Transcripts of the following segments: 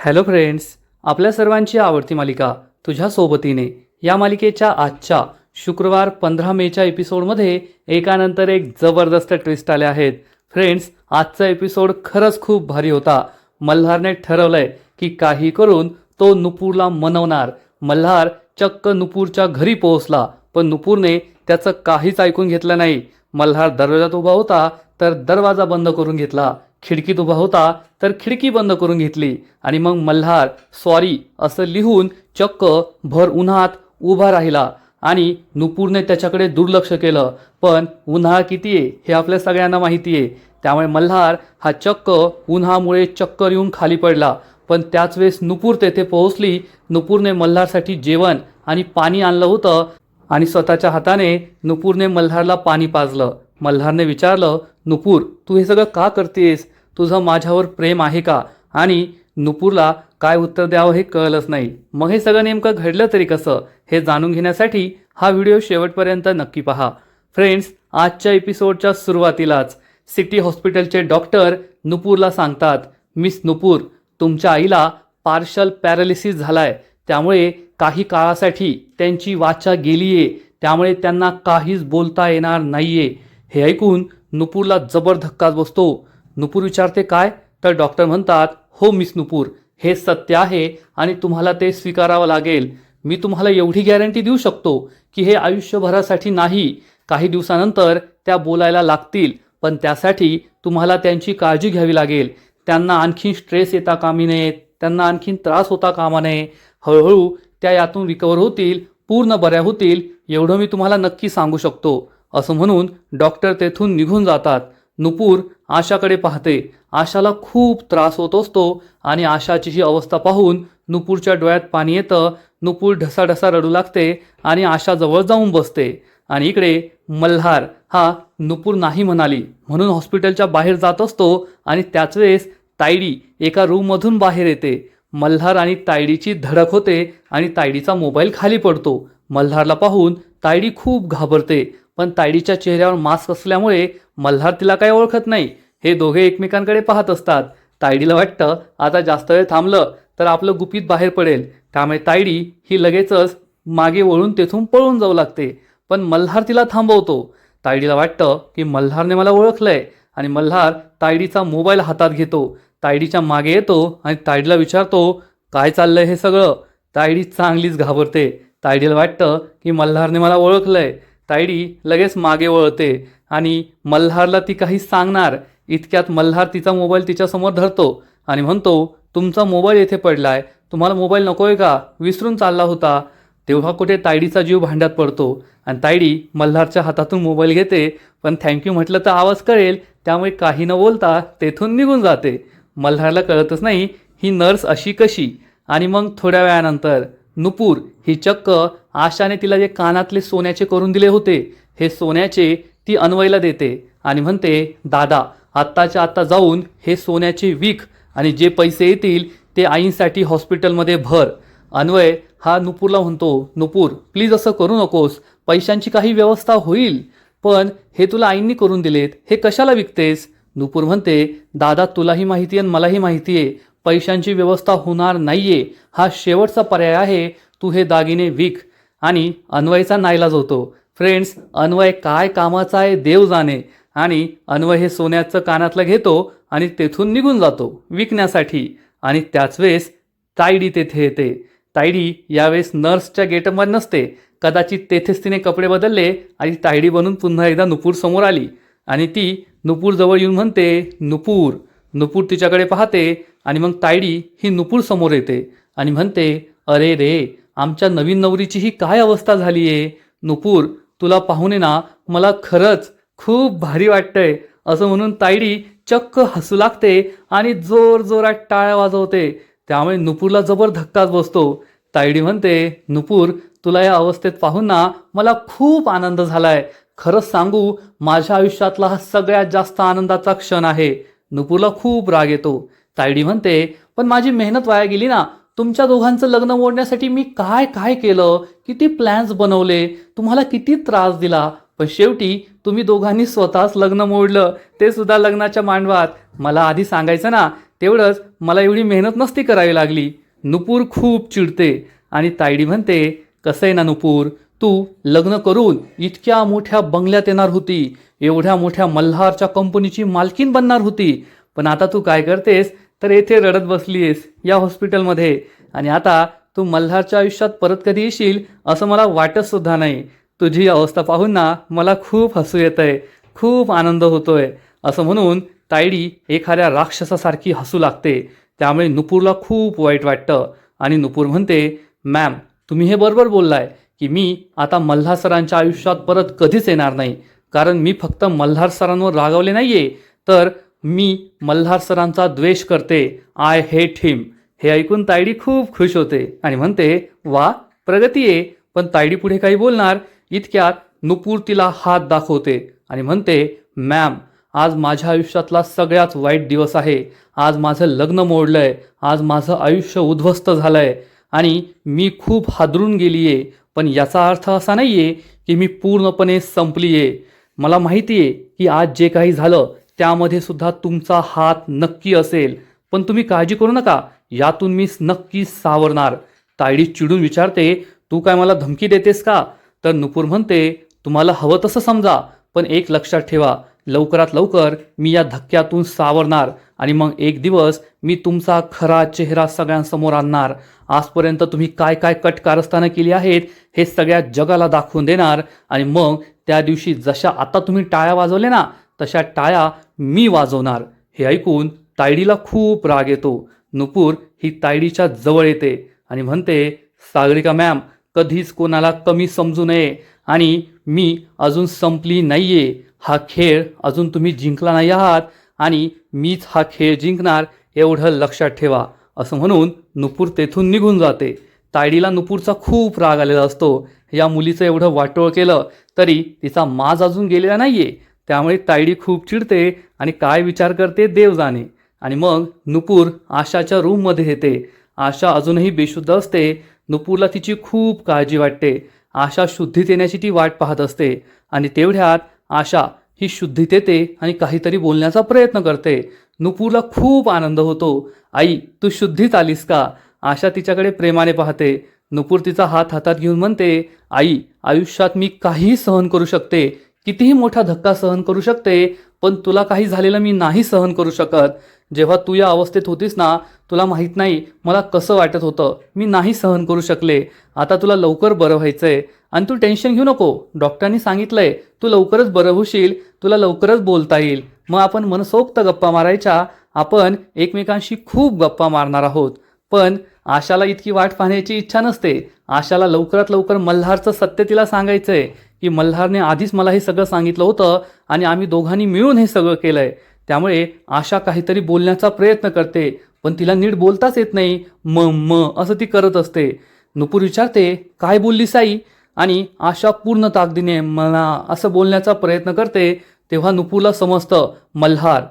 Hello friends, आपल्या सर्वांची आवडती मालिका तुझ्या सोबतीने या मालिकेच्या आजच्या शुक्रवार 15 मेच्या एपिसोडमध्ये एकानंतर एक जबरदस्त ट्विस्ट आले आहेत. फ्रेंड्स, आजचा एपिसोड खरंच खूप भारी होता. मल्हारने ठरवलंय की काही करून तो नुपूरला मनवणार. मल्हार चक्क नुपूरच्या घरी पोहोचला, पण नुपूरने त्याचं काहीच ऐकून घेतलं नाही. मल्हार दरवाजात उभा होता तर दरवाजा बंद करून घेतला, खिडकीत उभा होता तर खिडकी बंद करून घेतली आणि मग मल्हार सॉरी असं लिहून चक्क भर उन्हात उभा राहिला आणि नुपूरने त्याच्याकडे दुर्लक्ष केलं. पण उन्हाळा किती आहे हे आपल्या सगळ्यांना माहिती आहे, त्यामुळे मल्हार हा चक्क उन्हामुळे चक्कर येऊन खाली पडला. पण त्याच वेळेस नुपूर तेथे पोहोचली. नुपूरने मल्हारसाठी जेवण आणि पाणी आणलं होतं आणि स्वतःच्या हाताने नुपूरने मल्हारला पाणी पाजलं. मल्हारने विचारलं, नुपूर, तू हे सगळं का करतेस? तुझं माझ्यावर प्रेम आहे का? आणि नुपूरला काय उत्तर द्यावं हे कळलंच नाही. मग हे सगळं नेमकं घडलं तरी कसं हे जाणून घेण्यासाठी हा व्हिडिओ शेवटपर्यंत नक्की पहा. फ्रेंड्स, आजच्या एपिसोडच्या सुरुवातीलाच सिटी हॉस्पिटलचे डॉक्टर नुपूरला सांगतात, मिस नुपूर, तुमच्या आईला पार्शल पॅरालिसिस झालाय, त्यामुळे काही काळासाठी त्यांची वाचा गेलीये, त्यामुळे त्यांना काहीच बोलता येणार नाहीये. हे ऐकून नुपूरला जबर धक्काच बसतो. नुपूर विचारते, काय? तर डॉक्टर म्हणतात, हो मिस नुपूर, हे सत्य आहे आणि तुम्हाला ते स्वीकारावं लागेल. मी तुम्हाला एवढी गॅरंटी देऊ शकतो की हे आयुष्यभरासाठी नाही, काही दिवसानंतर त्या बोलायला लागतील, पण त्यासाठी तुम्हाला त्यांची काळजी घ्यावी लागेल. त्यांना आणखी स्ट्रेस येता कामी नये, त्यांना आणखीन त्रास होता कामा नये. हळूहळू त्या यातून रिकवर होतील, पूर्ण बऱ्या होतील, एवढं मी तुम्हाला नक्की सांगू शकतो. असं म्हणून डॉक्टर तेथून निघून जातात. नुपूर आशाकडे पाहते. आशाला खूप त्रास होत असतो आणि आशाची ही अवस्था पाहून नुपूरच्या डोळ्यात पाणी येतं. नुपूर ढसाढसा रडू लागते आणि आशाजवळ जाऊन बसते. आणि इकडे मल्हार हा नुपूर नाही म्हणाली म्हणून हॉस्पिटलच्या बाहेर जात असतो आणि त्याच वेळेस तायडी एका रूममधून बाहेर येते. मल्हार आणि तायडीची धडक होते आणि तायडीचा मोबाईल खाली पडतो. मल्हारला पाहून तायडी खूप घाबरते, पण तायडीच्या चेहऱ्यावर मास्क असल्यामुळे मल्हार तिला काही ओळखत नाही. हे दोघे एकमेकांकडे पाहत असतात. तायडीला वाटतं आता जास्त वेळ थांबलं तर आपलं गुपित बाहेर पडेल, त्यामुळे तायडी ही लगेचच मागे वळून तेथून पळून जाऊ लागते. पण मल्हार तिला थांबवतो. तायडीला वाटतं की मल्हारने मला ओळखलंय आणि मल्हार तायडीचा मोबाईल हातात घेतो, तायडीच्या मागे येतो आणि तायडीला विचारतो, काय चाललंय हे सगळं? तायडी चांगलीच घाबरते. तायडीला वाटतं की मल्हारने मला ओळखलंय. तायडी लगेच मागे वळते आणि मल्हारला ती काही सांगणार इतक्यात मल्हार तिचा मोबाईल तिच्यासमोर धरतो आणि म्हणतो, तुमचा मोबाईल येथे पडलाय, तुम्हाला मोबाईल नकोय का? विसरून चालला होता. तेव्हा कुठे तायडीचा जीव भांड्यात पडतो आणि तायडी मल्हारच्या हातातून मोबाईल घेते, पण थँक्यू म्हटलं तर आवाज कळेल, त्यामुळे काही न बोलता तेथून निघून जाते. मल्हारला कळतच नाही ही नर्स अशी कशी. आणि मग थोड्या वेळानंतर नुपूर ही चक्क आशाने तिला जे कानातले सोन्याचे करून दिले होते, हे सोन्याचे ती अन्वयला देते आणि म्हणते, दादा आत्ताच्या आत्ता जाऊन हे सोन्याचे विक आणि जे पैसे येतील ते आईंसाठी हॉस्पिटलमध्ये भर. अन्वय हा नुपूरला म्हणतो, नुपूर प्लीज असं करू नकोस, पैशांची काही व्यवस्था होईल, पण हे तुला आईंनी करून दिलेत, हे कशाला विकतेस? नुपूर म्हणते, दादा तुलाही माहिती आहे आणि मलाही माहिती आहे, पैशांची व्यवस्था होणार नाहीये, हा शेवटचा पर्याय आहे, तू हे दागिने विक. आणि अन्वयचा नाईलाज होतो. फ्रेंड्स, अन्वय काय कामाचा आहे देव जाणे. आणि अन्वय हे सोन्याचं कानातलं घेतो आणि तेथून निघून जातो विकण्यासाठी. आणि त्याच वेळेस तायडी तेथे येते. तायडी यावेळेस नर्सच्या गेटवर नसते, कदाचित तेथेच तिने कपडे बदलले आणि तायडी बनून पुन्हा एकदा नुपूर समोर आली आणि ती नुपूर जवळ येऊन म्हणते, नुपूर. नुपूर तिच्याकडे पाहते आणि मग तायडी ही नुपूर समोर येते आणि म्हणते, अरे रे, आमच्या नवीन नवरीची ही काय अवस्था झाली आहे. नुपूर, तुला पाहून ना मला खरंच खूप भारी वाटतंय. असं म्हणून तायडी चक्क हसू लागते आणि जोर जोरात टाळ्या वाजवते, त्यामुळे नुपूरला जबर धक्काच बसतो. तायडी म्हणते, नुपूर, तुला या अवस्थेत पाहून ना मला खूप आनंद झालाय. खरंच सांगू, माझ्या आयुष्यातला हा सगळ्यात जास्त आनंदाचा क्षण आहे. नुपूरला खूप राग येतो. तायडी म्हणते, पण माझी मेहनत वाया गेली ना. तुमच्या दोघांचं लग्न मोडण्यासाठी मी काय काय केलं, किती प्लॅन्स बनवले, तुम्हाला किती त्रास दिला, पण शेवटी तुम्ही दोघांनी स्वतःच लग्न मोडलं, ते सुद्धा लग्नाच्या मांडवात. मला आधी सांगायचं ना, तेवढंच मला एवढी मेहनत नसती करावी लागली. नुपूर खूप चिडते आणि तायडी म्हणते, कसं आहे ना नुपूर, तू लग्न करून इतक्या मोठ्या बंगल्यात येणार होती, एवढ्या मोठ्या मल्हारच्या कंपनीची मालकीन बनणार होती, पण आता तू काय करतेस तर येथे रडत बसलीयस या हॉस्पिटलमध्ये. आणि आता तू मल्हारच्या आयुष्यात परत कधी येशील असं मला वाटत सुद्धा नाही. तुझी अवस्था पाहून ना मला खूप हसू येतंय, खूप आनंद होतोय. असं म्हणून तायडी एखाद्या राक्षसासारखी हसू लागते. त्यामुळे नुपूरला खूप वाईट वाटतं आणि नुपूर म्हणते, मॅम तुम्ही हे बरोबर बोललाय की मी आता मल्हार सरांच्या आयुष्यात परत कधीच येणार नाही, कारण मी फक्त मल्हार सरांवर रागावले नाहीये, तर मी मल्हार सरांचा द्वेष करते. आय हेट हिम. हे ऐकून तायडी खूप खुश होते आणि म्हणते, वा प्रगती आहे. पण तायडी पुढे काही बोलणार इतक्यात नुपूर तिला हात दाखवते आणि म्हणते, मॅम आज माझ्या आयुष्यातला सगळ्यात वाईट दिवस आहे. आज माझं लग्न मोडलंय, आज माझं आयुष्य उद्ध्वस्त झालंय आणि मी खूप हादरून गेलीये. पण याचा अर्थ असा नाहीये की मी पूर्णपणे संपलीये. मला माहिती आहे की आज जे काही झालं त्यामध्ये सुद्धा तुमचा हात नक्की असेल, पण तुम्ही काळजी करू नका, यातून मी नक्कीच सावरणार. तायडी चिडून विचारते, तू काय मला धमकी देतेस का? तर नुपूर म्हणते, तुम्हाला हवं तसं समजा, पण एक लक्षात ठेवा, लवकरात लवकर मी या धक्क्यातून सावरणार आणि मग एक दिवस मी तुमचा खरा चेहरा सगळ्यांसमोर आणणार. आजपर्यंत तुम्ही काय काय कट कारस्थानं केली आहेत हे सगळ्या जगाला दाखवून देणार आणि मग त्या दिवशी जशा आता तुम्ही टाळ्या वाजवले ना तशा टाळ्या मी वाजवणार. हे ऐकून तायडीला खूप राग येतो. नुपूर ही तायडीच्या जवळ येते आणि म्हणते, सागरिका मॅम कधीच कोणाला कमी समजू नये आणि मी अजून संपली नाहीये. हा खेळ अजून तुम्ही जिंकला नाही आहात आणि मीच हा खेळ जिंकणार एवढं लक्षात ठेवा. असं म्हणून नुपूर तेथून निघून जाते. तायडीला नुपूरचा खूप राग आलेला असतो. या मुलीचं एवढं वाटोळ केलं तरी तिचा माज अजून गेलेला नाहीये. त्यामुळे तायडी खूप चिडते आणि काय विचार करते देव जाणे. आणि मग नुपूर आशाच्या रूममध्ये येते. आशा अजूनही बेशुद्ध असते. नुपूरला तिची खूप काळजी वाटते. आशा शुद्धीत येण्याची ती वाट पाहत असते आणि तेवढ्यात आशा ही शुद्धीत येते आणि काहीतरी बोलण्याचा प्रयत्न करते. नुपूरला खूप आनंद होतो. आई तू शुद्धीत आलीस का? आशा तिच्याकडे प्रेमाने पाहते. नुपूर तिचा हात हातात घेऊन म्हणते, आई आयुष्यात मी काहीही सहन करू शकते, कितीही मोठा धक्का सहन करू शकते, पण तुला काही झालेलं मी नाही सहन करू शकत. जेव्हा तू या अवस्थेत होतीस ना तुला माहीत नाही मला कसं वाटत होतं. मी नाही सहन करू शकले. आता तुला लवकर बरं व्हायचंय आणि तू टेन्शन घेऊ नको. डॉक्टरांनी सांगितलंय तू लवकरच बरं होशील, तुला लवकरच बोलता येईल. मग आपण मनसोक्त गप्पा मारायच्या. आपण एकमेकांशी खूप गप्पा मारणार आहोत. पण आशाला इतकी वाट पाहण्याची इच्छा नसते. आशाला लवकरात लवकर मल्हारचं सत्य तिला सांगायचंय की मल्हारने आधीच मला हे सगळं सांगितलं होतं आणि आम्ही दोघांनी मिळून हे सगळं केलंय. त्यामुळे आशा काहीतरी बोलण्याचा प्रयत्न करते पण तिला नीट बोलताच येत नाही. म असं ती करत असते. नुपूर विचारते, काय बोललीस आई? आणि आशा पूर्ण ताकदीने मला असं बोलण्याचा प्रयत्न करते. तेव्हा नुपूरला समजतं मल्हार.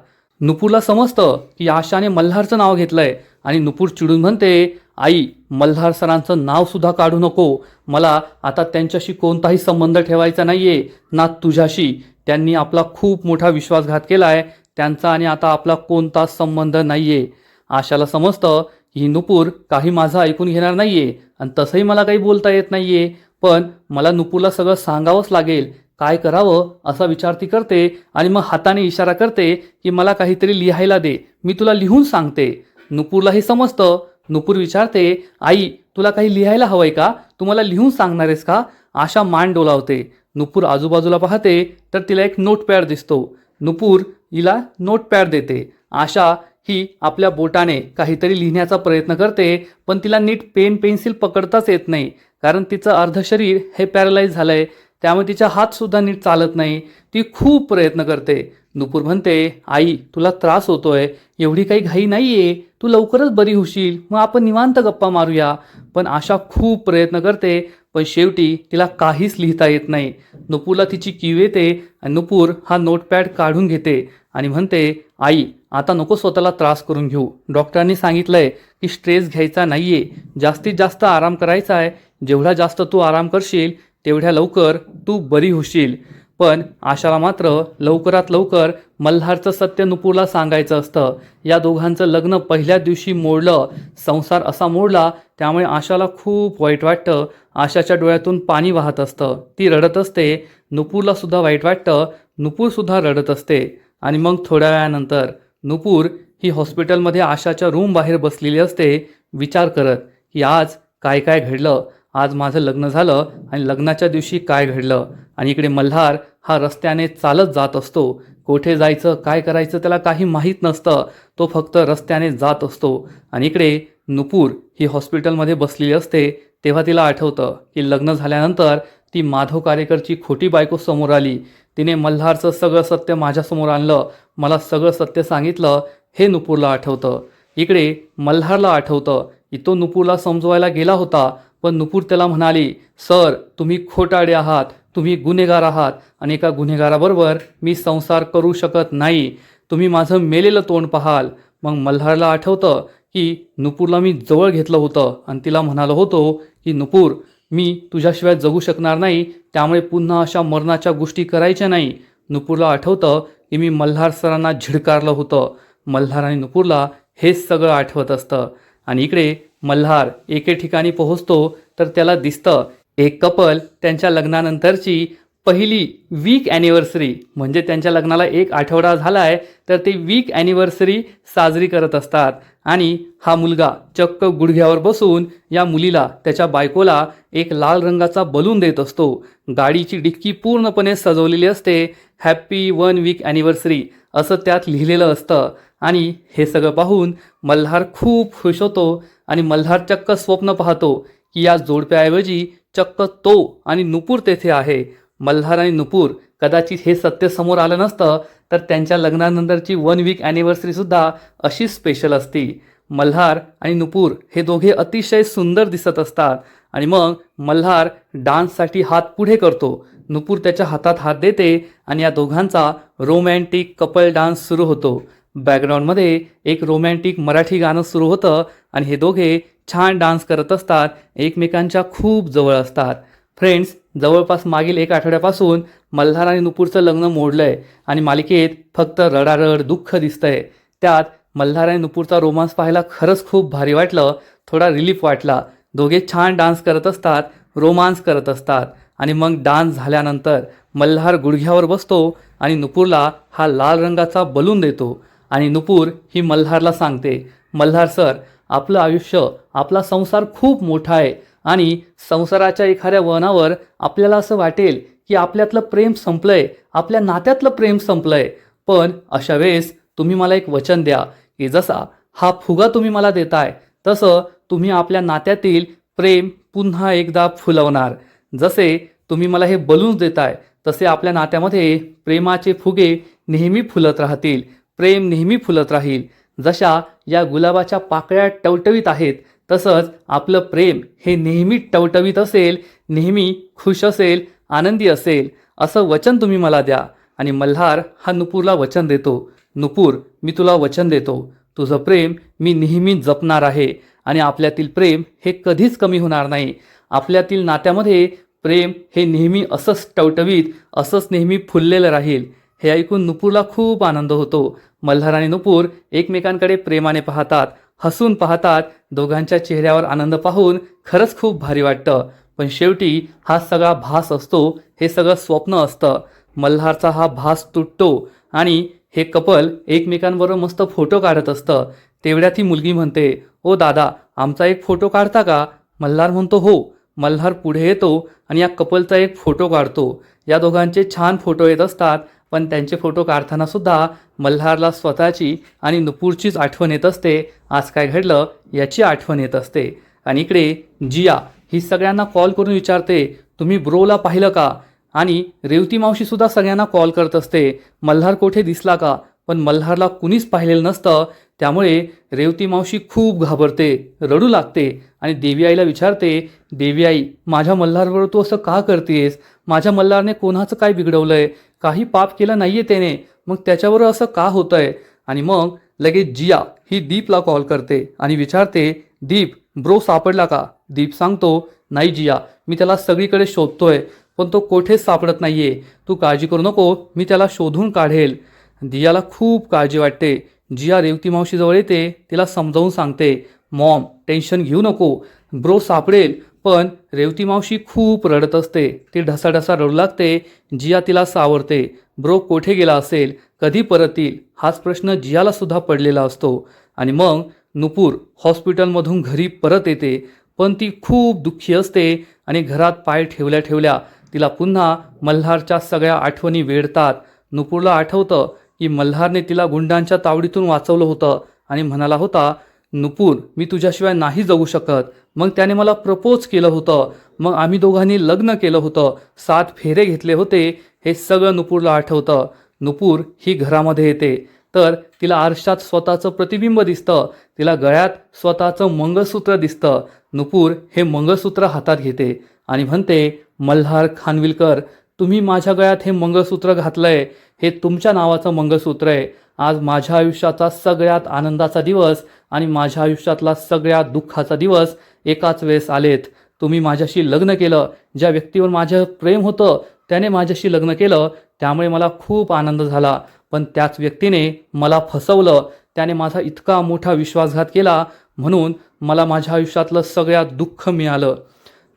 नुपूरला समजतं की आशाने मल्हारचं नाव घेतलंय आणि नुपूर चिडून म्हणते, आई मल्हार सरांचं नाव सुद्धा काढू नको. मला आता त्यांच्याशी कोणताही संबंध ठेवायचा नाहीये, ना तुझ्याशी. त्यांनी आपला खूप मोठा विश्वासघात केलाय. त्यांचा आणि आता आपला कोणताच संबंध नाहीये. आशाला समजतं ही नुपूर काही माझं ऐकून घेणार नाहीये आणि तसंही मला काही बोलता येत नाहीये. पण मला नुपूरला सगळं सांगावंच लागेल. काय करावं असा विचार ती करते आणि मग हाताने इशारा करते की मला काहीतरी लिहायला दे, मी तुला लिहून सांगते. नुपूरला हे समजतं. नुपूर विचारते, आई तुला काही लिहायला हवंय का? तू मला लिहून सांगणार आहेस का? आशा मान डोलावते. नुपूर आजूबाजूला पाहते तर तिला एक नोटपॅड दिसतो. नुपूर हिला नोटपॅड देते. आशा ही आपल्या बोटाने काहीतरी लिहिण्याचा प्रयत्न करते पण तिला नीट पेन पेन्सिल पकडताच येत नाही, कारण तिचं अर्ध शरीर हे पॅरलाइज झालंय. त्यामुळे तिचा हात सुद्धा नीट चालत नाही. ती खूप प्रयत्न करते. नुपूर म्हणते, आई तुला त्रास होतोय, एवढी काही घाई नाहीये, तू लवकरच बरी होशील, मग आपण निवांत गप्पा मारूया. पण आशा खूप प्रयत्न करते पण शेवटी तिला काहीच लिहिता येत नाही. नुपूरला तिची कीव येते आणि नुपूर हा नोटपॅड काढून घेते आणि म्हणते, आई आता नको स्वतःला त्रास करून घेऊ. डॉक्टरांनी सांगितलंय की स्ट्रेस घ्यायचा नाहीये, जास्तीत जास्त आराम करायचा आहे. जेवढा जास्त तू आराम करशील तेवढ्या लवकर तू बरी होशील. पण आशाला मात्र लवकरात लवकर मल्हारचं सत्य नुपूरला सांगायचं असतं. या दोघांचं लग्न पहिल्या दिवशी मोडलं, संसार असा मोडला, त्यामुळे आशाला खूप वाईट वाटतं. आशाच्या डोळ्यातून पाणी वाहत असतं, ती रडत असते. नुपूरला सुद्धा वाईट वाटतं, नुपूरसुद्धा रडत असते. आणि मग थोड्या वेळानंतर नुपूर ही हॉस्पिटलमध्ये आशाच्या रूम बाहेर बसलेली असते, विचार करत की आज काय काय घडलं, आज माझं लग्न झालं आणि लग्नाच्या दिवशी काय घडलं. आणि इकडे मल्हार हा रस्त्याने चालत जात असतो. कोठे जायचं काय करायचं त्याला काही माहीत नसतं, तो फक्त रस्त्याने जात असतो. आणि इकडे नुपूर ही हॉस्पिटलमध्ये बसलेली असते. तेव्हा तिला आठवतं की लग्न झाल्यानंतर ती माधव कारेकरची खोटी बायको समोर आली. तिने मल्हारचं सगळं सत्य माझ्यासमोर आणलं, मला सगळं सत्य सांगितलं, हे नुपूरला आठवतं. इकडे मल्हारला आठवतं की तो नुपूरला समजवायला गेला होता, पण नुपूर त्याला म्हणाली, सर तुम्ही खोटारडे आहात, तुम्ही गुन्हेगार आहात आणि एका गुन्हेगाराबरोबर मी संसार करू शकत नाही, तुम्ही माझं मेलेलं तोंड पाहाल. मग मल्हारला आठवतं की नुपूरला मी जवळ घेतलं होतं आणि तिला म्हणालो होतो की नुपूर मी तुझ्याशिवाय जगू शकणार नाही, त्यामुळे पुन्हा अशा मरणाच्या गोष्टी करायच्या नाही. नुपूरला आठवतं की मी मल्हार सरांना झिडकारलं होतं. मल्हार आणि नुपूरला हेच सगळं आठवत असतं. आणि इकडे मल्हार एके ठिकाणी पोहोचतो तर त्याला दिसतं एक कपल त्यांच्या लग्नानंतरची पहिली वीक ॲनिव्हर्सरी, म्हणजे त्यांच्या लग्नाला 1 आठवडा झाला आहे तर ते वीक ॲनिव्हर्सरी साजरी करत असतात. आणि हा मुलगा चक्क गुडघ्यावर बसून या मुलीला, त्याच्या बायकोला एक लाल रंगाचा बलून देत असतो. गाडीची डिक्की पूर्णपणे सजवलेली असते, हॅप्पी 1 वीक ॲनिव्हर्सरी असं त्यात लिहिलेलं असतं. आणि हे सगळं पाहून मल्हार खूप खुश होतो आणि मल्हार चक्क स्वप्न पाहतो की या जोडप्याऐवजी चक्क तो आणि नुपूर तेथे आहे. मल्हार आणि नुपूर कदाचित हे सत्य समोर आलं नसतं तर त्यांच्या लग्नानंतरची 1 वीक ॲनिव्हर्सरीसुद्धा अशीच स्पेशल असती. मल्हार आणि नुपूर हे दोघे अतिशय सुंदर दिसत असतात. आणि मग मल्हार डान्ससाठी हात पुढे करतो, नुपूर त्याच्या हातात हात देते आणि या दोघांचा रोमॅन्टिक कपल डान्स सुरू होतो. बॅकग्राऊंडमध्ये एक रोमॅन्टिक मराठी गाणं सुरू होतं आणि हे दोघे छान डान्स करत असतात, एकमेकांच्या खूप जवळ असतात. फ्रेंड्स, जवळपास मागील 1 आठवड्यापासून मल्हार आणि नुपूरचं लग्न मोडलंय आणि मालिकेत फक्त रडारड दुःख दिसतंय. त्यात मल्हार आणि नुपूरचा रोमांस पाहायला खरंच खूप भारी वाटलं, थोडा रिलीफ वाटला. दोघे छान डान्स करत असतात, रोमांस करत असतात. आणि मग डान्स झाल्यानंतर मल्हार गुडघ्यावर बसतो आणि नुपूरला हा लाल रंगाचा बलून देतो. आणि नुपूर ही मल्हारला सांगते, मल्हार सर आपलं आयुष्य, आपला संसार खूप मोठा आहे आणि संसाराच्या एखाद्या वळणावर आपल्याला असं वाटेल की आपल्यातलं प्रेम संपलंय, आपल्या नात्यातलं प्रेम संपलंय. पण अशा वेळेस तुम्ही मला एक वचन द्या की जसा हा फुगा तुम्ही मला देताय तसं तुम्ही आपल्या नात्यातील प्रेम पुन्हा एकदा फुलवणार. जसे तुम्ही मला हे बलून्स देताय तसे आपल्या नात्यामध्ये प्रेमाचे फुगे नेहमी फुलत राहतील, प्रेम नेहमी फुलत राहील. जशा या गुलाबाच्या पाकळ्या टवटवीत आहेत तसंच आपलं प्रेम हे नेहमी टवटवीत असेल, नेहमी खुश असेल, आनंदी असेल, असं वचन तुम्ही मला द्या. आणि मल्हार हा नुपूरला वचन देतो, नुपूर मी तुला वचन देतो, तुझं प्रेम मी नेहमी जपणार आहे आणि आपल्यातील प्रेम हे कधीच कमी होणार नाही. आपल्यातील नात्यामध्ये प्रेम हे नेहमी असंच टवटवीत, असंच नेहमी फुललेलं राहील. हे ऐकून नुपूरला खूप आनंद होतो. मल्हार आणि नुपूर एकमेकांकडे प्रेमाने पाहतात, हसून पाहतात. दोघांच्या चेहऱ्यावर आनंद पाहून खरंच खूप भारी वाटतं. पण शेवटी हा सगळा भास असतो, हे सगळं स्वप्न असतं. मल्हारचा हा भास तुटतो आणि हे कपल एकमेकांबरोबर मस्त फोटो काढत असतं. तेवढ्यात ही मुलगी म्हणते, ओ दादा आमचा एक फोटो काढता का? मल्हार म्हणतो हो. मल्हार पुढे येतो आणि या कपलचा एक फोटो काढतो. या दोघांचे छान फोटो येत असतात, पण त्यांचे फोटो काढताना सुद्धा मल्हारला स्वतःची आणि नुपूरचीच आठवण येत असते. आज काय घडलं याची आठवण येत असते. आणि इकडे जिया ही सगळ्यांना कॉल करून विचारते, तुम्ही ब्रोला पाहिलं का? आणि रेवती मावशीसुद्धा सगळ्यांना कॉल करत असते, मल्हार कोठे दिसला का? पण मल्हारला कुणीच पाहिलेलं नसतं. त्यामुळे रेवती मावशी खूप घाबरते, रडू लागते आणि देवी आईला विचारते, देवी आई माझ्या मल्हारबरोबर तू असं का करतेस? माझ्या मल्हारने कोणाचं काय बिघडवलंय? काही पाप केलं नाहीये त्याने, मग त्याच्याबरोबर असं का होतंय? आणि मग लगेच जिया ही दीपला कॉल करते आणि विचारते, दीप ब्रो सापडला का? दीप सांगतो, नाही जिया मी त्याला सगळीकडे शोधतोय पण तो कोठेच सापडत नाहीये, तू काळजी करू नको, मी त्याला शोधून काढेल. दियाला खूप काळजी वाटते. जिया रेवती मावशीजवळ येते, तिला समजावून सांगते, मॉम टेन्शन घेऊ नको, ब्रो सापडेल. पण रेवती मावशी खूप रडत असते. ती ढसाढसा रडू लागते. जिया तिला सावरते. ब्रो कोठे गेला असेल, कधी परत येईल, हाच प्रश्न जियाला सुद्धा पडलेला असतो. आणि मग नुपूर हॉस्पिटलमधून घरी परत येते. पण ती खूप दुःखी असते आणि घरात पाय ठेवल्या ठेवल्या तिला पुन्हा मल्हारच्या सगळ्या आठवणी वेढतात. नुपूरला आठवतं की मल्हारने तिला गुंडांच्या तावडीतून वाचवलं होतं आणि म्हणाला होता, नुपूर मी तुझ्याशिवाय नाही जगू शकत. मग त्याने मला प्रपोज केलं होतं, मग आम्ही दोघांनी लग्न केलं होतं, 7 फेरे घेतले होते. हे सगळं नुपूरला आठवतं. नुपूर ही घरामध्ये येते तर तिला आरशात स्वतःचं प्रतिबिंब दिसतं. तिला गळ्यात स्वतःचं मंगळसूत्र दिसतं. नुपूर हे मंगळसूत्र हातात घेते आणि म्हणते, मल्हार खानविलकर, तुम्ही माझ्या गळ्यात हे मंगळसूत्र घातलंय. हे तुमच्या नावाचं मंगळसूत्र आहे. आज माझ्या आयुष्याचा सगळ्यात आनंदाचा दिवस आणि माझ्या आयुष्यातला सगळ्यात दुःखाचा दिवस एकाच वेळेस आलेत. तुम्ही माझ्याशी लग्न केलं. ज्या व्यक्तीवर माझं प्रेम होतं त्याने माझ्याशी लग्न केलं, त्यामुळे मला खूप आनंद झाला. पण त्याच व्यक्तीने मला फसवलं. त्याने माझा इतका मोठा विश्वासघात केला, म्हणून मला माझ्या आयुष्यातलं सगळ्यात दुःख मिळालं.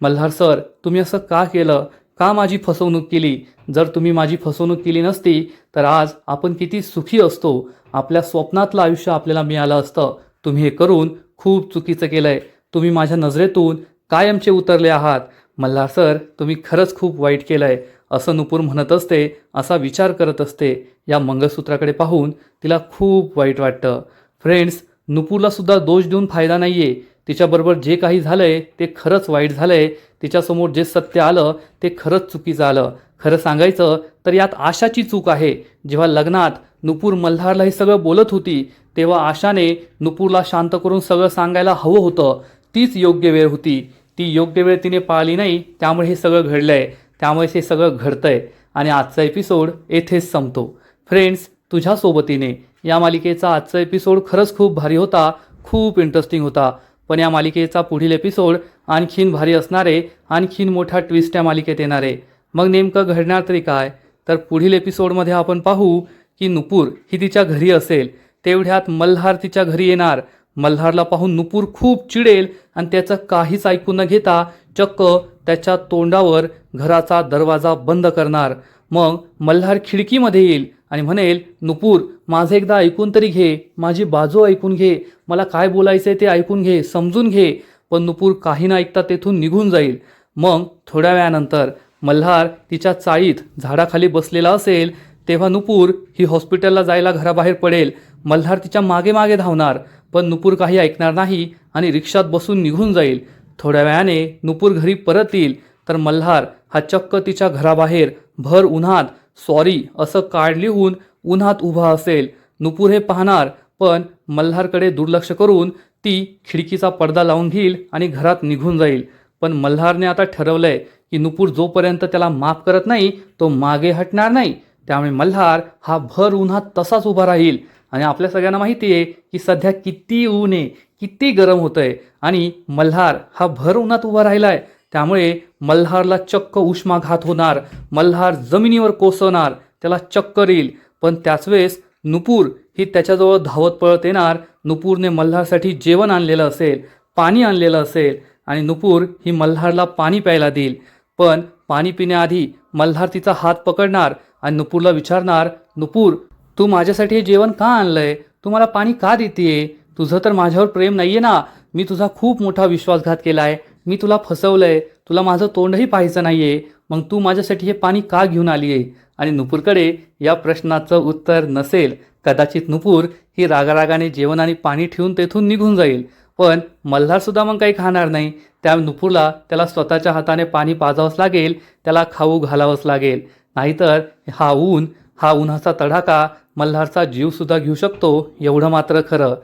मल्हार सर, तुम्ही असं का केलं? का माझी फसवणूक केली? जर तुम्ही माझी फसवणूक केली नसती तर आज आपण किती सुखी असतो. आपल्या स्वप्नातलं आयुष्य आपल्याला मिळालं असतं. तुम्ही हे करून खूप चुकीचं केलंय. तुम्ही माझ्या नजरेतून कायमचे उतरले आहात. मल्हार सर, तुम्ही खरंच खूप वाईट केलंय, असं नुपूर म्हणत असते. असा विचार करत असते. या मंगळसूत्राकडे पाहून तिला खूप वाईट वाटतं. फ्रेंड्स, नुपूरला सुद्धा दोष देऊन फायदा नाहीये. तिच्याबरोबर जे काही झालंय ते खरंच वाईट झालंय. तिच्यासमोर जे सत्य आलं ते खरंच चुकीचं आलं. खरं सांगायचं तर यात आशाची चूक आहे. जेव्हा लग्नात नुपूर मल्हारला हे सगळं बोलत होती तेव्हा आशाने नुपूरला शांत करून सगळं सांगायला हवं होतं. तीच योग्य वेळ होती. ती योग्य वेळ तिने पाळली नाही, त्यामुळे हे सगळं घडलंय. त्यामुळे हे सगळं घडतंय आणि आजचा एपिसोड येथेच संपतो. फ्रेंड्स, तुझ्या सोबतीने या मालिकेचा आजचा एपिसोड खरंच खूप भारी होता. खूप इंटरेस्टिंग होता. पण या मालिकेचा पुढील एपिसोड आणखीन भारी असणारे, आणखीन मोठा ट्विस्ट या मालिकेत येणारे. मग नेमकं घडणार तरी काय? तर पुढील एपिसोडमध्ये आपण पाहू की नुपूर ही तिच्या घरी असेल. तेवढ्यात मल्हार तिच्या घरी येणार. मल्हारला पाहून नुपूर खूप चिडेल आणि त्याचं काहीच ऐकून न घेता चक्क त्याच्या तोंडावर घराचा दरवाजा बंद करणार. मग मल्हार खिडकीमध्ये येईल आणि म्हणेल, नुपूर माझं एकदा ऐकून तरी घे, माझी बाजू ऐकून घे, मला काय बोलायचंय ते ऐकून घे, समजून घे. पण नुपूर काही न ऐकता तेथून निघून जाईल. मग थोड्या वेळानंतर मल्हार तिच्या चाळीत झाडाखाली बसलेला असेल तेव्हा नुपूर ही हॉस्पिटलला जायला घराबाहेर पडेल. मल्हार तिच्या मागे मागे धावणार, पण नुपूर काही ऐकणार नाही आणि रिक्षात बसून निघून जाईल. थोड्या वेळाने नुपूर घरी परत येईल तर मल्हार हा चक्क तिच्या घराबाहेर भर उन्हात सॉरी असं कार्ड लिहून उन्हात उभा असेल. नुपूर हे पाहणार, पण मल्हारकडे दुर्लक्ष करून ती खिडकीचा पडदा लावून घेईल आणि घरात निघून जाईल. पण मल्हारने आता ठरवलंय की नुपूर जोपर्यंत त्याला माफ करत नाही तो मागे हटणार नाही. त्यामुळे मल्हार हा भर उन्हात तसाच उभा राहील. आणि आपल्या सगळ्यांना माहिती आहे की सध्या किती ऊन आहे, किती गरम होतंय आणि मल्हार हा भर उन्हात उभा राहिलाय. त्यामुळे मल्हारला चक्क उष्माघात होणार. मल्हार जमिनीवर कोसळणार, त्याला चक्कर येईल. पण त्याच वेळेस नुपूर ही त्याच्याजवळ धावत पळत येणार. नुपूरने मल्हारसाठी जेवण आणलेलं असेल, पाणी आणलेलं असेल आणि नुपूर ही मल्हारला पाणी प्यायला देईल. पण पाणी पिण्याआधी मल्हार तिचा हात पकडणार आणि नुपूरला विचारणार, नुपूर तू माझ्यासाठी हे जेवण का आणलंय? तू मला पाणी का देतेय? तुझं तर माझ्यावर प्रेम नाहीये ना? मी तुझा खूप मोठा विश्वासघात केलाय. मी तुला फसवलंय. तुला माझं तोंडही पाहायचं नाहीये. मग तू माझ्यासाठी हे पाणी का घेऊन आली आहे? आणि नुपूरकडे या प्रश्नाचं उत्तर नसेल. कदाचित नुपूर ही रागारागाने जेवण आणि पाणी ठेवून तेथून निघून जाईल. पण मल्हारसुद्धा मग काही खाणार नाही. त्या नुपूरला त्याला स्वतःच्या हाताने पाणी पाजावंच लागेल, त्याला खाऊ घालावंच लागेल. नाहीतर हा उन्हाचा तडाखा मल्हारचा जीवसुद्धा घेऊ शकतो, एवढं मात्र खरं.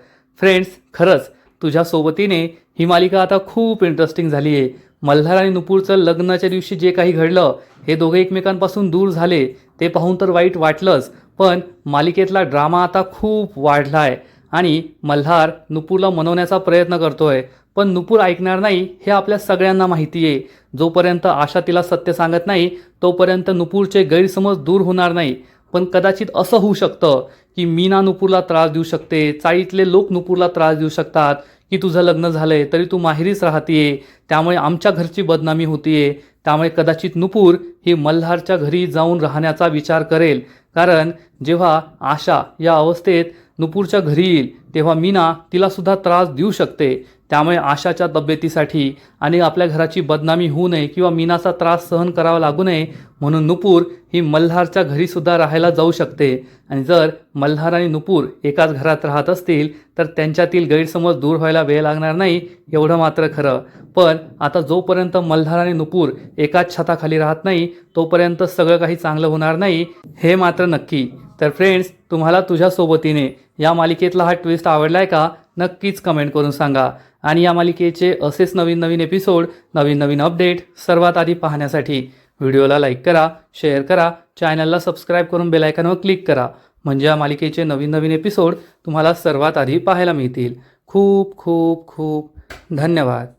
फ्रेंड्स, खरंच तुझ्या सोबतीने ही मालिका आता खूप इंटरेस्टिंग झाली आहे. मल्हार आणि नुपूरचं लग्नाच्या दिवशी जे काही घडलं, हे दोघे एकमेकांपासून दूर झाले, ते पाहून तर वाईट वाटलंच. पण मालिकेतला ड्रामा आता खूप वाढला आहे आणि मल्हार नुपूरला मनवण्याचा प्रयत्न करतोय. पण नुपूर ऐकणार नाही हे आपल्या सगळ्यांना माहिती आहे. जोपर्यंत आशा तिला सत्य सांगत नाही तोपर्यंत नुपूरचे गैरसमज दूर होणार नाही. पण कदाचित असं होऊ शकतं की मीना नुपूरला त्रास देऊ शकते, चाळीतले लोक नुपूरला त्रास देऊ शकतात की तुझं लग्न झालंय तरी तू माहेरीच राहतीये, त्यामुळे आमच्या घरची बदनामी होतीये. त्यामुळे कदाचित नुपूर ही मल्हारच्या घरी जाऊन राहण्याचा विचार करेल. कारण जेव्हा आशा या अवस्थेत नुपूरच्या घरी येईल तेव्हा मीना तिलासुद्धा त्रास देऊ शकते. त्यामुळे आशाच्या तब्येतीसाठी आणि आपल्या घराची बदनामी होऊ नये किंवा मीनाचा त्रास सहन करावा लागू नये म्हणून नुपूर ही मल्हारच्या घरीसुद्धा राहायला जाऊ शकते. आणि जर मल्हार आणि नुपूर एकाच घरात राहत असतील तर त्यांच्यातील गैरसमज दूर व्हायला वेळ लागणार नाही, एवढं मात्र खरं. पण आता जोपर्यंत मल्हार आणि नुपूर एकाच छताखाली राहत नाही तोपर्यंत सगळं काही चांगलं होणार नाही, हे मात्र नक्की. तर फ्रेंड्स, तुम्हाला तुझ्या सोबतीने या मालिकेतला हा ट्विस्ट आवडला आहे का? नक्कीच कमेंट करून सांगा. आणि या मालिकेचे असेच नवीन नवीन एपिसोड, नवीन नवीन अपडेट सर्वात आधी पाहण्यासाठी व्हिडिओला लाईक करा, शेअर करा, चॅनलला सबस्क्राईब करून बेल आयकॉनवर क्लिक करा. म्हणजे या मालिकेचे नवीन नवीन एपिसोड तुम्हाला सर्वात आधी पाहायला मिळतील. खूप खूप खूप धन्यवाद.